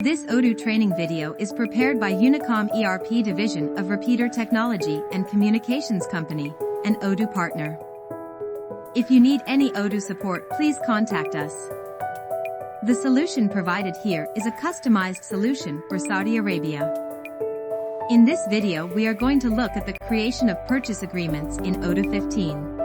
This Odoo training video is prepared by Unicom ERP division of Repeater Technology and Communications Company, an Odoo partner. If you need any Odoo support, please contact us. The solution provided here is a customized solution for Saudi Arabia. In this video, we are going to look at the creation of purchase agreements in Odoo 15.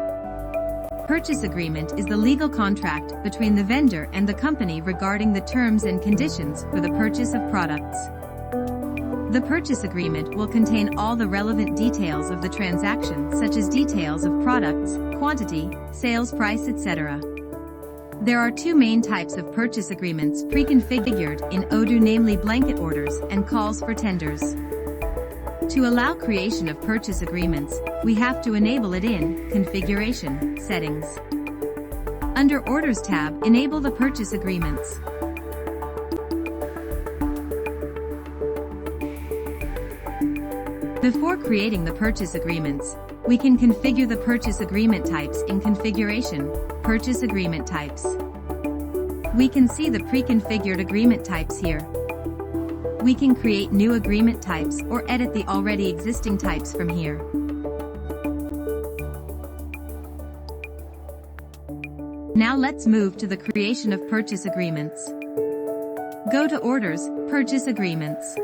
Purchase agreement is the legal contract between the vendor and the company regarding the terms and conditions for the purchase of products. The purchase agreement will contain all the relevant details of the transaction, such as details of products, quantity, sales price, etc. There are two main types of purchase agreements pre-configured in Odoo, namely blanket orders and calls for tenders. To allow creation of purchase agreements, we have to enable it in Configuration, Settings. Under Orders tab, enable the purchase agreements. Before creating the purchase agreements, we can configure the purchase agreement types in Configuration, Purchase Agreement Types. We can see the pre-configured agreement types here. We can create new agreement types or edit the already existing types from here. Now let's move to the creation of purchase agreements. Go to Orders, Purchase Agreements.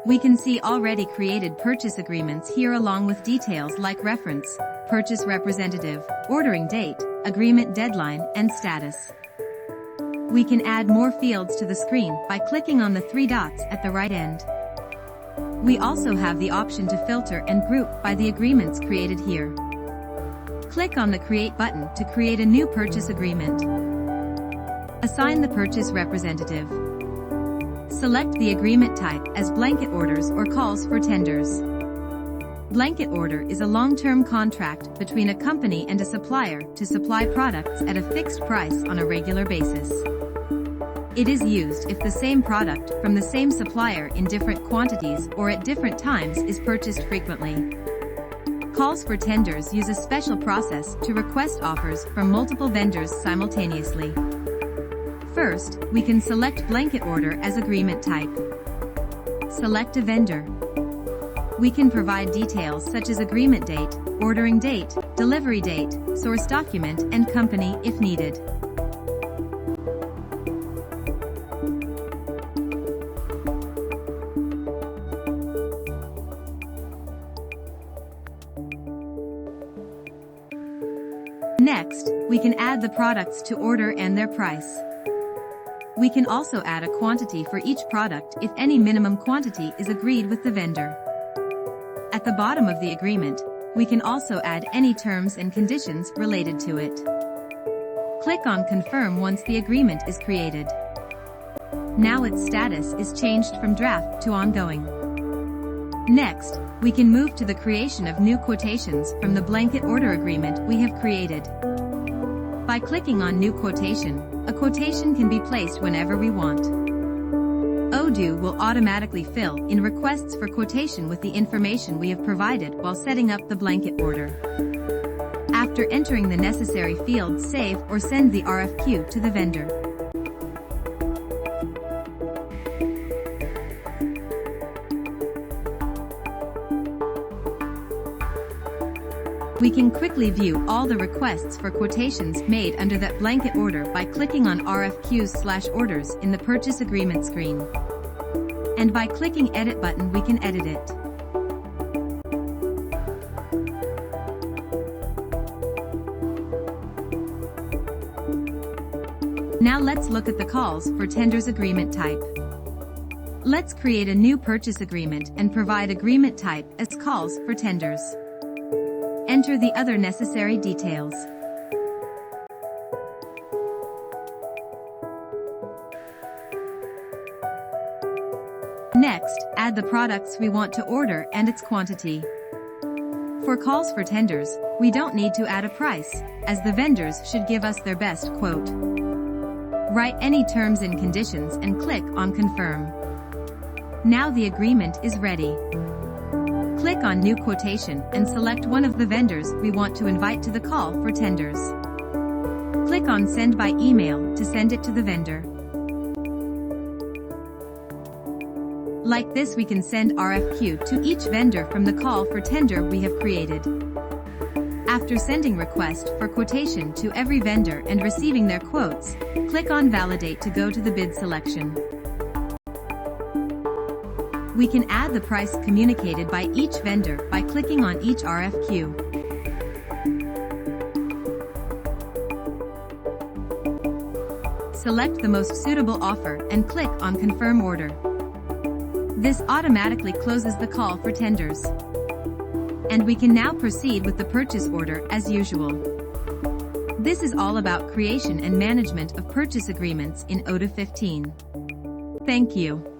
We can see already created purchase agreements here along with details like reference, purchase representative, ordering date, agreement deadline, and status. We can add more fields to the screen by clicking on the three dots at the right end. We also have the option to filter and group by the agreements created here. Click on the Create button to create a new purchase agreement. Assign the purchase representative. Select the agreement type as blanket orders or calls for tenders. Blanket order is a long-term contract between a company and a supplier to supply products at a fixed price on a regular basis. It is used if the same product from the same supplier in different quantities or at different times is purchased frequently. Calls for tenders use a special process to request offers from multiple vendors simultaneously. First, we can select blanket order as agreement type. Select a vendor. We can provide details such as agreement date, ordering date, delivery date, source document, and company if needed. Next, we can add the products to order and their price. We can also add a quantity for each product if any minimum quantity is agreed with the vendor. At the bottom of the agreement, we can also add any terms and conditions related to it. Click on Confirm once the agreement is created. Now its status is changed from draft to ongoing. Next, we can move to the creation of new quotations from the blanket order agreement we have created. By clicking on New Quotation, a quotation can be placed whenever we want. Odoo will automatically fill in requests for quotation with the information we have provided while setting up the blanket order. After entering the necessary fields, save or send the RFQ to the vendor. We can quickly view all the requests for quotations made under that blanket order by clicking on RFQs/orders in the purchase agreement screen. And by clicking Edit button, we can edit it. Now let's look at the calls for tenders agreement type. Let's create a new purchase agreement and provide agreement type as calls for tenders. Enter the other necessary details. Next, add the products we want to order and its quantity. For calls for tenders, we don't need to add a price, as the vendors should give us their best quote. Write any terms and conditions and click on Confirm. Now the agreement is ready. Click on New Quotation and select one of the vendors we want to invite to the call for tenders. Click on Send by email to send it to the vendor. Like this, we can send RFQ to each vendor from the call for tender we have created. After sending request for quotation to every vendor and receiving their quotes, click on Validate to go to the bid selection. We can add the price communicated by each vendor by clicking on each RFQ. Select the most suitable offer and click on Confirm Order. This automatically closes the call for tenders. And we can now proceed with the purchase order as usual. This is all about creation and management of purchase agreements in Odoo 15. Thank you.